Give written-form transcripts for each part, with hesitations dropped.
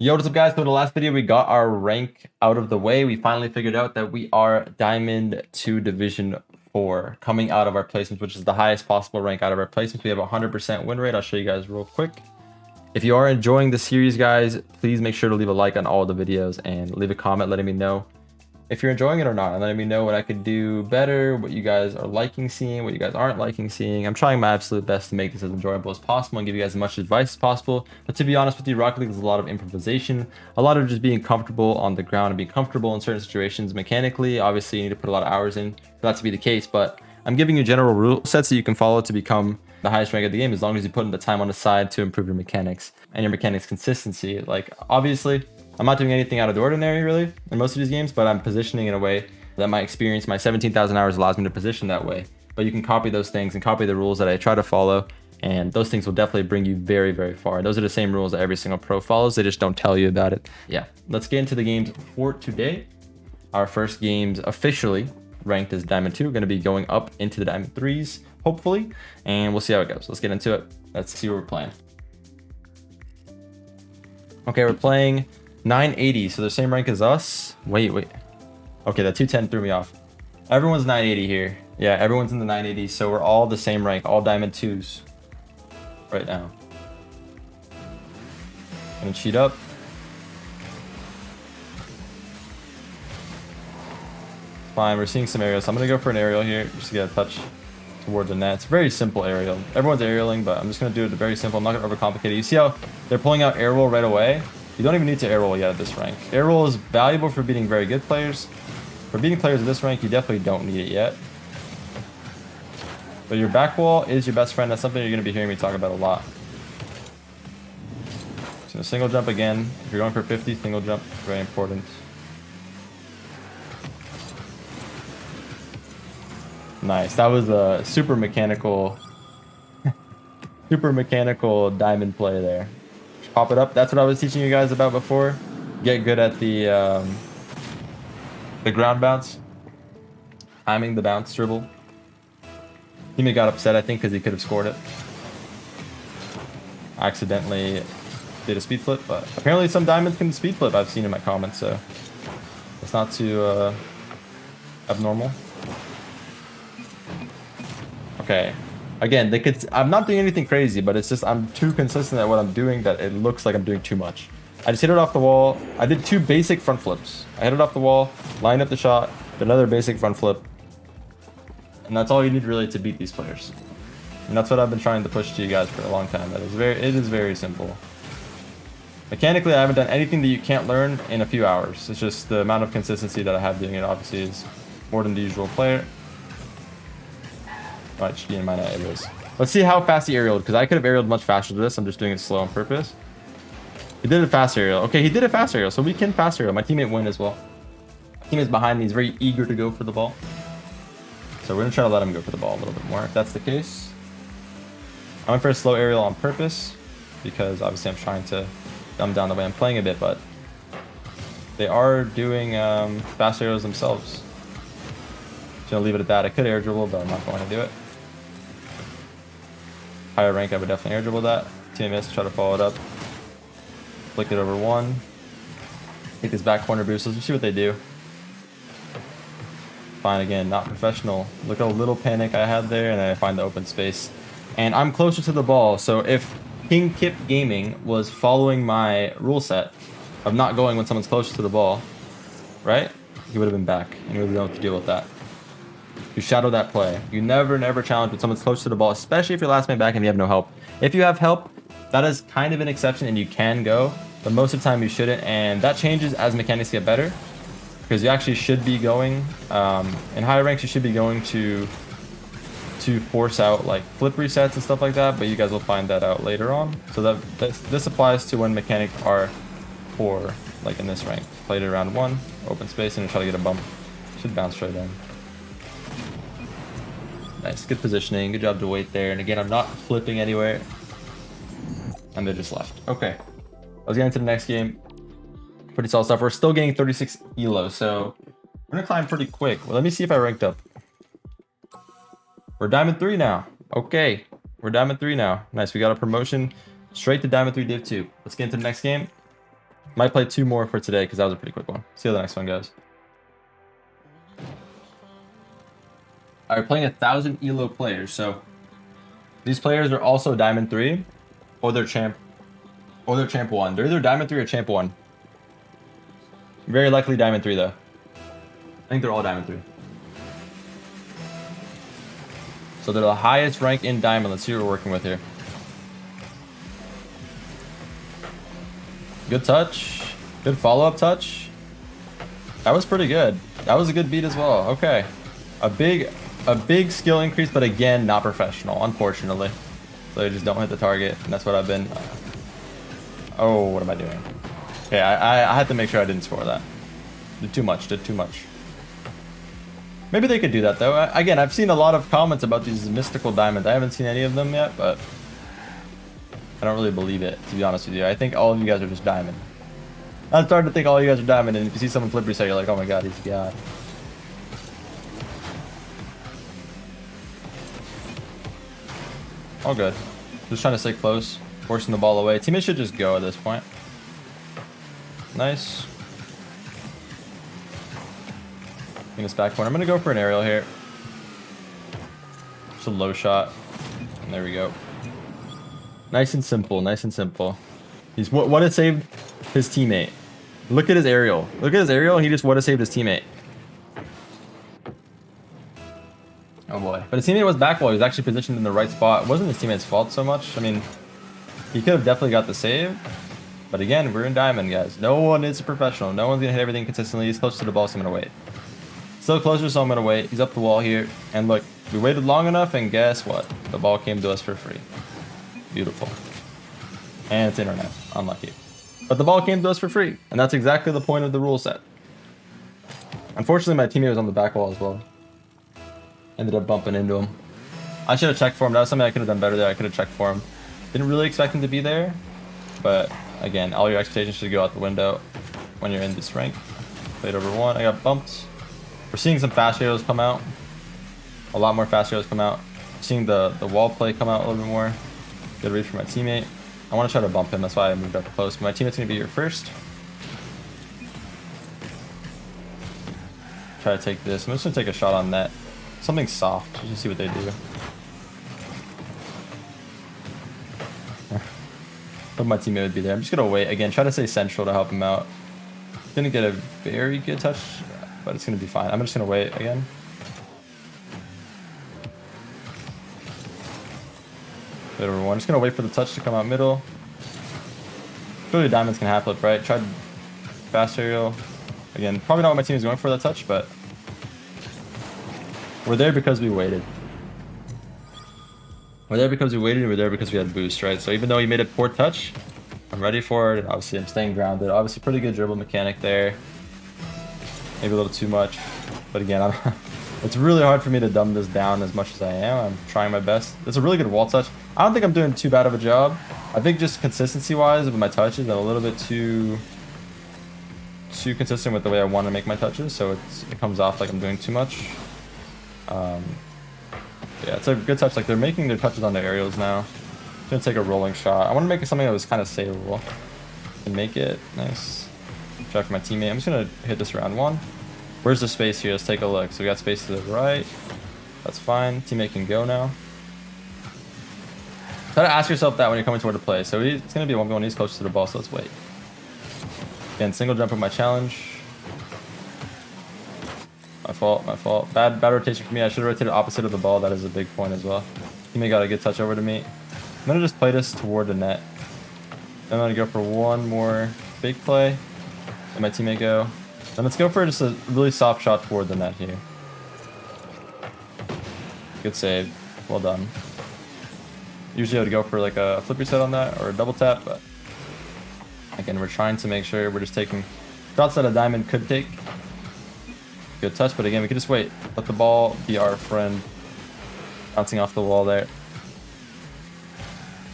Yo, what's up guys? So in the last video, we got our rank out of the way. We finally figured out that we are Diamond 2 Division 4 coming out of our placements, which is the highest possible rank out of our placements. We have a 100% win rate. I'll show you guys real quick. If you are enjoying the series, guys, please make sure to leave a like on all the videos and leave a comment letting me know if you're enjoying it or not, and letting me know what I could do better, what you guys are liking seeing, what you guys aren't liking seeing. I'm trying my absolute best to make this as enjoyable as possible and give you guys as much advice as possible. But to be honest with you, Rocket League is a lot of improvisation, a lot of just being comfortable on the ground and being comfortable in certain situations mechanically. Obviously, you need to put a lot of hours in for that to be the case, but I'm giving you general rule sets that you can follow to become the highest rank of the game, as long as you put in the time on the side to improve your mechanics and your mechanics consistency. Like, obviously, I'm not doing anything out of the ordinary really in most of these games, but I'm positioning in a way that my experience, my 17,000 hours allows me to position that way. But you can copy those things and copy the rules that I try to follow, and those things will definitely bring you very, very far. And those are the same rules that every single pro follows. They just don't tell you about it. Yeah, let's get into the games for today. Our first games officially ranked as Diamond 2, going to be going up into the Diamond 3s, hopefully, and we'll see how it goes. Let's get into it. Let's see what we're playing. Okay, we're playing 980, so the same rank as us. Wait. Okay, the 210 threw me off. Everyone's 980 here. Yeah, everyone's in the 980, so we're all the same rank, all Diamond 2s right now. Gonna cheat up. Fine, we're seeing some aerials. So I'm gonna go for an aerial here, just to get a touch towards the net. It's a very simple aerial. Everyone's aerialing, but I'm just gonna do it very simple. I'm not gonna overcomplicate it. You see how they're pulling out air roll right away? You don't even need to air roll yet at this rank. Air roll is valuable for beating very good players. For beating players at this rank, you definitely don't need it yet. But your back wall is your best friend. That's something you're gonna be hearing me talk about a lot. So a single jump again. If you're going for 50, single jump, very important. Nice. That was a super mechanical diamond play there. Just pop it up. That's what I was teaching you guys about before. Get good at the ground bounce. Timing the bounce dribble. Teammate got upset, I think, because he could have scored it. I accidentally did a speed flip, but apparently some diamonds can speed flip, I've seen in my comments, so it's not too abnormal. Okay, again, I'm not doing anything crazy, but it's just I'm too consistent at what I'm doing that it looks like I'm doing too much. I just hit it off the wall. I did 2 basic front flips. I hit it off the wall, lined up the shot, did another basic front flip, and that's all you need really to beat these players. And that's what I've been trying to push to you guys for a long time. It is very simple. Mechanically, I haven't done anything that you can't learn in a few hours. It's just the amount of consistency that I have doing it obviously is more than the usual player. Might just be in my net areas. Let's see how fast he aerialed, because I could have aerialed much faster than this. I'm just doing it slow on purpose. He did a fast aerial. Okay, he did a fast aerial, so we can fast aerial. My teammate win as well. My teammate's behind me. He's very eager to go for the ball. So we're going to try to let him go for the ball a little bit more, if that's the case. I went for a slow aerial on purpose, because obviously I'm trying to dumb down the way I'm playing a bit, but they are doing fast aerials themselves. Just going to leave it at that. I could air dribble, but I'm not going to do it. Higher rank, I would definitely air dribble that. TMS, try to follow it up. Flick it over 1. Take this back corner boost. Let's see what they do. Fine, again, not professional. Look at a little panic I had there, and then I find the open space. And I'm closer to the ball, so if King Kip Gaming was following my rule set of not going when someone's closer to the ball, right? He would have been back, and he would have known what to deal with that. You shadow that play. You never challenge when someone's close to the ball, especially if you're last man back and you have no help. If you have help, that is kind of an exception and you can go, but most of the time you shouldn't, and that changes as mechanics get better, because you actually should be going, in higher ranks you should be going to force out like flip resets and stuff like that, but you guys will find that out later on. So this applies to when mechanics are poor, like in this rank. Played it around 1, open space, and try to get a bump. Should bounce straight in. Nice, good positioning, good job to wait there. And again, I'm not flipping anywhere. And they just left. Okay, let's get into the next game. Pretty solid stuff. We're still getting 36 elo, so we're gonna climb pretty quick. Well, let me see if I ranked up. We're Diamond 3 now. Okay, we're Diamond 3 now. Nice, we got a promotion straight to Diamond 3 Div 2. Let's get into the next game. Might play 2 more for today because that was a pretty quick one. See how the next one goes. Alright, playing 1,000 ELO players. So these players are also Diamond 3 or they're Champ 1. They're either Diamond 3 or Champ 1. Very likely Diamond 3 though. I think they're all Diamond 3. So they're the highest rank in Diamond. Let's see what we're working with here. Good touch. Good follow-up touch. That was pretty good. That was a good beat as well. Okay. A big skill increase, but again, not professional, unfortunately. So you just don't hit the target, and that's what I've been... Oh, what am I doing? Okay, I had to make sure I didn't score that. Did too much. Maybe they could do that, though. Again, I've seen a lot of comments about these mystical diamonds. I haven't seen any of them yet, but... I don't really believe it, to be honest with you. I think all of you guys are just diamond. I'm starting to think all of you guys are diamond, and if you see someone flip reset, you're like, oh my god, he's god. All good. Just trying to stay close, forcing the ball away. Teammates should just go at this point. Nice. In this back corner. I'm going to go for an aerial here. Just a low shot. And there we go. Nice and simple. Nice and simple. He's what has saved his teammate. Look at his aerial. Look at his aerial. He just what has saved his teammate. Oh boy. But his teammate was back wall. He was actually positioned in the right spot. It wasn't his teammate's fault so much. I mean, he could have definitely got the save. But again, we're in diamond, guys. No one is a professional. No one's going to hit everything consistently. He's close to the ball, so I'm going to wait. Still closer, so I'm going to wait. He's up the wall here. And look, we waited long enough, and guess what? The ball came to us for free. Beautiful. And it's internet. Unlucky. But the ball came to us for free. And that's exactly the point of the rule set. Unfortunately, my teammate was on the back wall as well. Ended up bumping into him. I should have checked for him. That was something I could have done better there. I could have checked for him. Didn't really expect him to be there. But again, all your expectations should go out the window when you're in this rank. Played over 1. I got bumped. We're seeing some fast arrows come out. A lot more fast arrows come out. Seeing the wall play come out a little bit more. Good read for my teammate. I want to try to bump him. That's why I moved up close. My teammate's going to be here first. Try to take this. I'm just going to take a shot on net. Something soft. Just see what they do. Hope my teammate would be there. I'm just going to wait. Again, try to stay central to help him out. Didn't get a very good touch, but it's going to be fine. I'm just going to wait again. Bit over 1. Just going to wait for the touch to come out middle. Clearly diamonds can half flip, right? Tried fast aerial. Again, probably not what my team is going for that touch, but we're there because we waited. We're there because we waited, and we're there because we had boost, right? So even though he made a poor touch, I'm ready for it. Obviously, I'm staying grounded. Obviously, pretty good dribble mechanic there. Maybe a little too much. But again, it's really hard for me to dumb this down as much as I am. I'm trying my best. It's a really good wall touch. I don't think I'm doing too bad of a job. I think just consistency-wise with my touches, I'm a little bit too consistent with the way I want to make my touches. So it comes off like I'm doing too much. Yeah, it's a good touch. Like, they're making their touches on their aerials now. I'm gonna take a rolling shot. I want to make it something that was kind of savable. And make it nice. Try for my teammate. I'm just gonna hit this around 1. Where's the space here? Let's take a look. So we got space to the right. That's fine. Teammate can go now. Try to ask yourself that when you're coming toward the play. So it's gonna be a 1v1. He's close to the ball, so let's wait. Again, single jump with my challenge. My fault. Bad rotation for me. I should have rotated opposite of the ball. That is a big point as well. Teammate got a good touch over to me. I'm going to just play this toward the net. Then I'm going to go for one more big play. Let my teammate go. Then let's go for just a really soft shot toward the net here. Good save. Well done. Usually I would go for like a flip reset on that or a double tap, but again, we're trying to make sure we're just taking shots that a diamond could take. Good touch, but again, we can just wait. Let the ball be our friend. Bouncing off the wall there.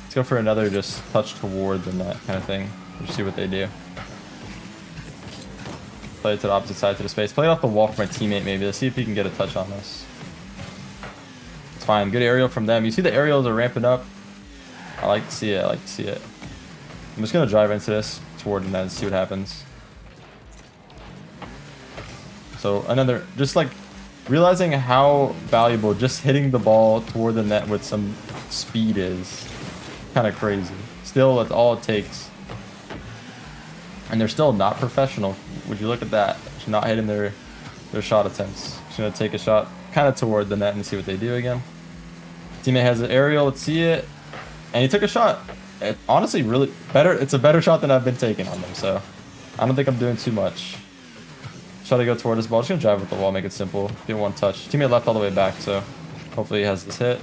Let's go for another just touch toward the net kind of thing. Just see what they do. Play it to the opposite side to the space. Play it off the wall for my teammate maybe. Let's see if he can get a touch on this. It's fine. Good aerial from them. You see the aerials are ramping up. I like to see it. I'm just going to drive into this. It's toward the net and see what happens. So another, just like realizing how valuable just hitting the ball toward the net with some speed is. Kind of crazy. Still, that's all it takes. And they're still not professional. Would you look at that? Just not hitting their shot attempts. Just gonna take a shot kind of toward the net and see what they do again. Teammate has an aerial. Let's see it. And he took a shot. It, honestly, really better. It's a better shot than I've been taking on them. So I don't think I'm doing too much. Try to go toward this ball. Just gonna drive with the wall, make it simple. Get one touch. Teammate left all the way back, so hopefully he has this hit.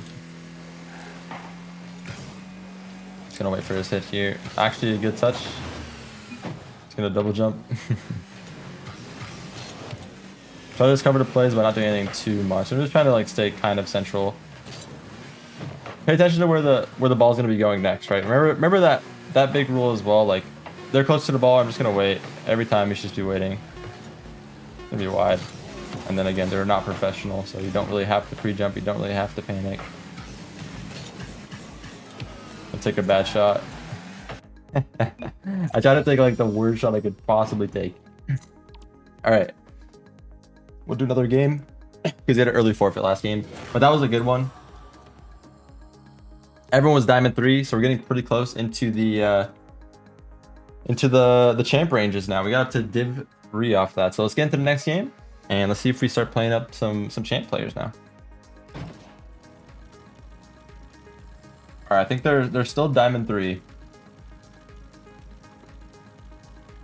Just gonna wait for his hit here. Actually, a good touch. Just gonna double jump. Try to just cover the plays by not doing anything too much. I'm just trying to like stay kind of central. Pay attention to where the ball's gonna be going next, right? Remember that big rule as well. Like they're close to the ball. I'm just gonna wait every time. You should just be waiting. Gonna be wide, and then again, they're not professional, so you don't really have to pre-jump. You don't really have to panic. I'll take a bad shot. I try to take like the worst shot I could possibly take. All right, we'll do another game because they had an early forfeit last game, but that was a good one. Everyone was Diamond 3, so we're getting pretty close into the champ ranges now. We got up to Div 3 off that, so let's get into the next game and let's see if we start playing up some champ players now. All right, I think they're still Diamond 3. I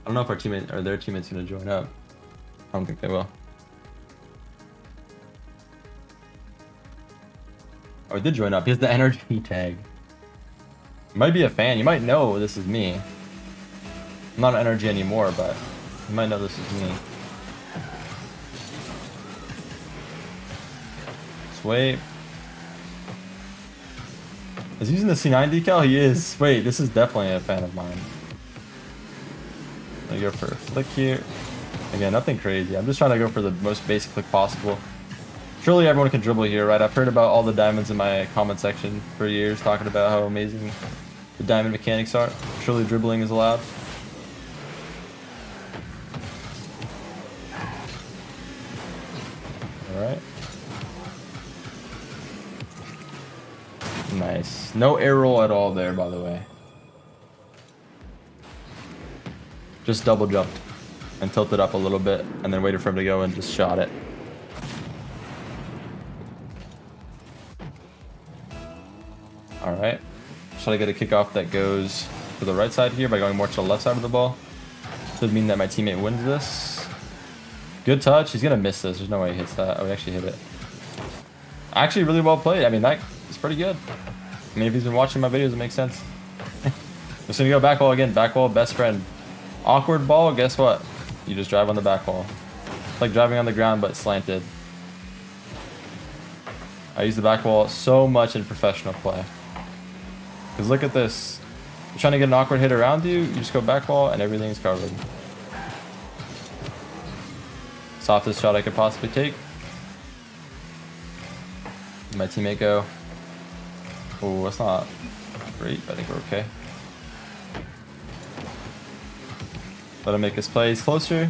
don't know if our teammate or their teammate's gonna join up. I don't think they will. Oh, he did join up. He has the energy tag. You might be a fan. You might know this is me. I'm not an energy anymore, but you might know this is me. Swipe. Is he using the C9 decal? He is. Wait, this is definitely a fan of mine. I go for a flick here. Again, nothing crazy. I'm just trying to go for the most basic flick possible. Surely everyone can dribble here, right? I've heard about all the diamonds in my comment section for years, talking about how amazing the diamond mechanics are. Surely dribbling is allowed. Alright. Nice. No air roll at all there, by the way. Just double jumped and tilted up a little bit and then waited for him to go and just shot it. Alright. Should I get a kickoff that goes to the right side here by going more to the left side of the ball? Should mean that my teammate wins this. Good touch. He's going to miss this. There's no way he hits that. Oh, he actually hit it. Actually, really well played. I mean, that is pretty good. I mean, if he's been watching my videos, it makes sense. Just going to go back wall again. Back wall, best friend. Awkward ball, guess what? You just drive on the back wall. It's like driving on the ground, but slanted. I use the back wall so much in professional play. Because look at this. You're trying to get an awkward hit around you, you just go back wall and everything's covered. Softest shot I could possibly take. My teammate go. Oh, that's not great, but I think we're okay. Let him make his play. He's closer.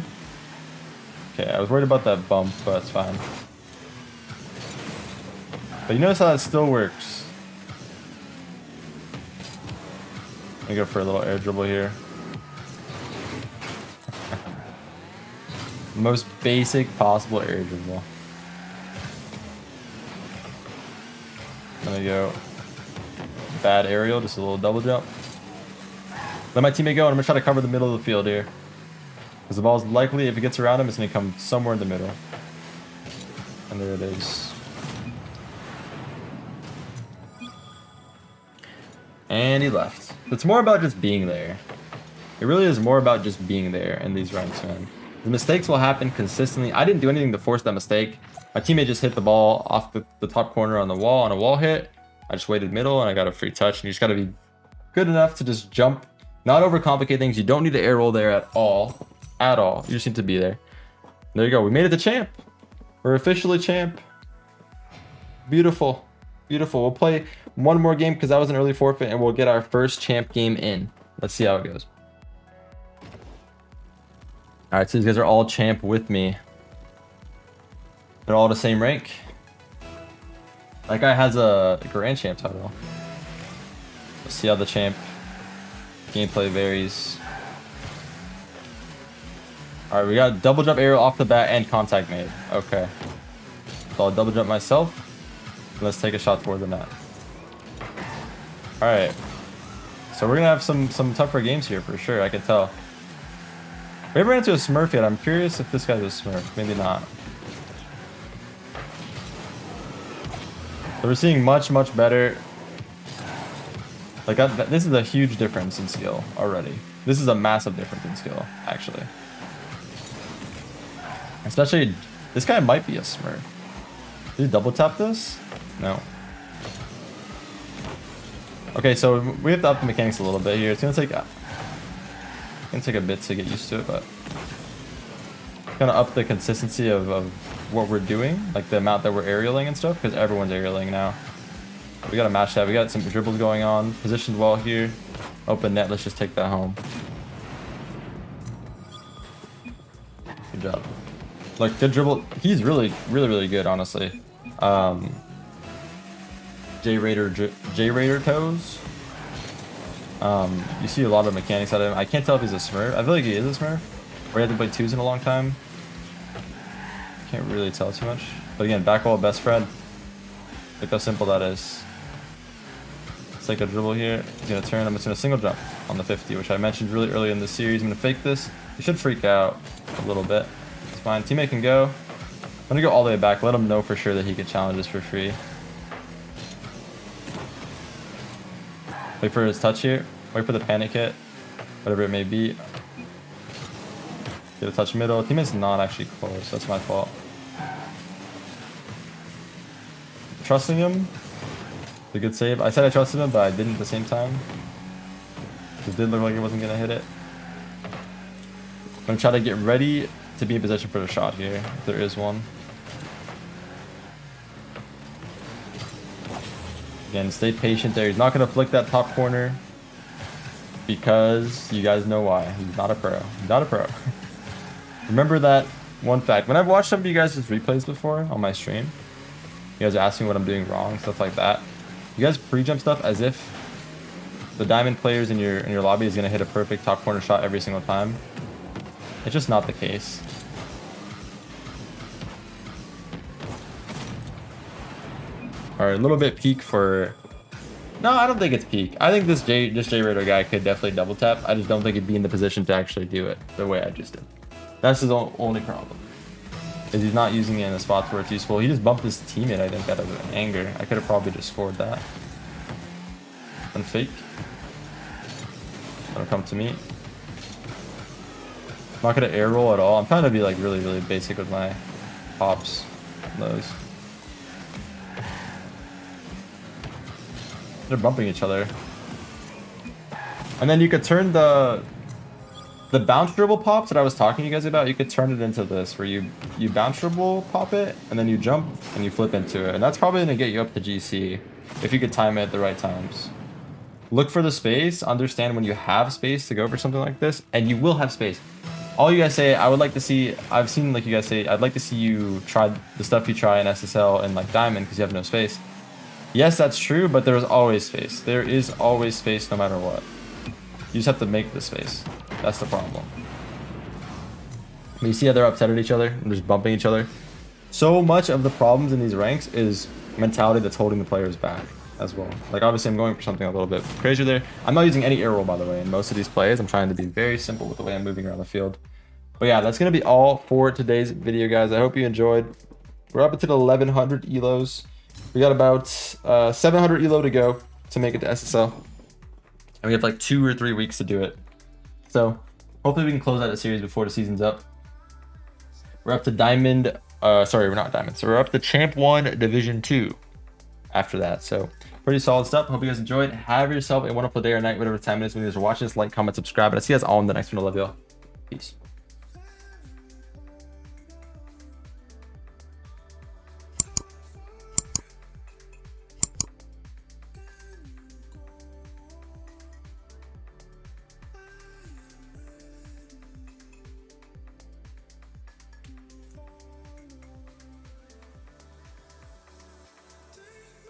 Okay, I was worried about that bump, but it's fine. But you notice how that still works. Let me go for a little air dribble here. Most basic possible air dribble. Let me go. Bad aerial, just a little double jump. Let my teammate go, and I'm gonna try to cover the middle of the field here. Because the ball's likely, if it gets around him, it's gonna come somewhere in the middle. And there it is. And he left. It's more about just being there. It really is more about just being there in these ranks, man. The mistakes will happen consistently. I didn't do anything to force that mistake. My teammate just hit the ball off the top corner on the wall, on a wall hit. I just waited middle, and I got a free touch. And you just gotta be good enough to just jump. Not overcomplicate things. You don't need to air roll there at all. At all. You just need to be there. There you go. We made it to champ. We're officially champ. Beautiful. Beautiful. We'll play one more game because that was an early forfeit, and we'll get our first champ game in. Let's see how it goes. All right, so these guys are all champ with me. They're all the same rank. That guy has a grand champ title. Let's see how the champ gameplay varies. All right, we got double jump aerial off the bat and contact made. Okay. So I'll double jump myself. Let's take a shot toward the net. All right. So we're gonna have some tougher games here for sure. I can tell. We haven't ran into a Smurf yet. I'm curious if this guy's a Smurf. Maybe not. So we're seeing much better. Like this is a huge difference in skill already. This is a massive difference in skill, actually. Especially, this guy might be a Smurf. Did he double tap this? No. Okay, so we have to up the mechanics a little bit here. It's gonna take a bit to get used to it, but gonna up the consistency of what we're doing, like the amount that we're aerialing and stuff, because everyone's aerialing now. We gotta match that. We got some dribbles going on, positioned well here. Open net. Let's just take that home. Good job. Like good dribble. He's really good, honestly. J Raider toes. You see a lot of mechanics out of him. I can't tell if he's a Smurf. I feel like he is a Smurf. Or he hasn't played twos in a long time. Can't really tell too much. But again, back wall best friend. Look how simple that is. Let's take a dribble here. He's gonna turn. I'm just gonna single jump on the 50, which I mentioned really early in the series. I'm gonna fake this. He should freak out a little bit. It's fine. Teammate can go. I'm gonna go all the way back. Let him know for sure that he could challenge this for free. Wait for his touch here. Wait for the panic hit. Whatever it may be. Get a touch middle. Teammate's not actually close. That's my fault. Trusting him. It's a good save. I said I trusted him, but I didn't at the same time. It did look like it wasn't going to hit it. I'm going to try to get ready to be in position for the shot here, if there is one. Again, stay patient there. He's not going to flick that top corner because you guys know why. He's not a pro. He's not a pro. Remember that one fact. When I've watched some of you guys' replays before on my stream, you guys are asking what I'm doing wrong, stuff like that. You guys pre-jump stuff as if the diamond players in your lobby is going to hit a perfect top corner shot every single time. It's just not the case. Alright, a little bit peak for... No, I don't think it's peak. I think this J Raider guy could definitely double tap. I just don't think he'd be in the position to actually do it the way I just did. That's his only problem. Is he's not using it in the spots where it's useful. He just bumped his teammate, I think, out of anger. I could have probably just scored that. And fake. Gonna come to me. I'm not gonna air roll at all. I'm trying to be like really basic with my pops. Those. They're bumping each other. And then you could turn the bounce dribble pops that I was talking to you guys about, you could turn it into this, where you bounce dribble pop it, and then you jump, and you flip into it. And that's probably going to get you up to GC, if you could time it at the right times. Look for the space, understand when you have space to go for something like this, and you will have space. All you guys say, I would like to see, I've seen like you guys say, I'd like to see you try the stuff you try in SSL and like Diamond, because you have no space. Yes, that's true, but there's always space. There is always space no matter what. You just have to make the space. That's the problem. But you see how they're upset at each other and just bumping each other? So much of the problems in these ranks is mentality that's holding the players back as well. Like obviously I'm going for something a little bit crazier there. I'm not using any air roll, by the way, in most of these plays. I'm trying to be very simple with the way I'm moving around the field. But yeah, that's going to be all for today's video, guys. I hope you enjoyed. We're up into the 1100 elos. We got about 700 elo to go to make it to SSL. And we have like 2 or 3 weeks to do it. So hopefully we can close out the series before the season's up. We're up to Diamond. Sorry, we're not Diamond. So we're up to Champ 1 Division 2 after that. So pretty solid stuff. Hope you guys enjoyed. Have yourself a wonderful day or night, whatever time it is when you guys are watching this. Like, comment, subscribe. And I'll see you guys all in the next one. I love y'all. Peace.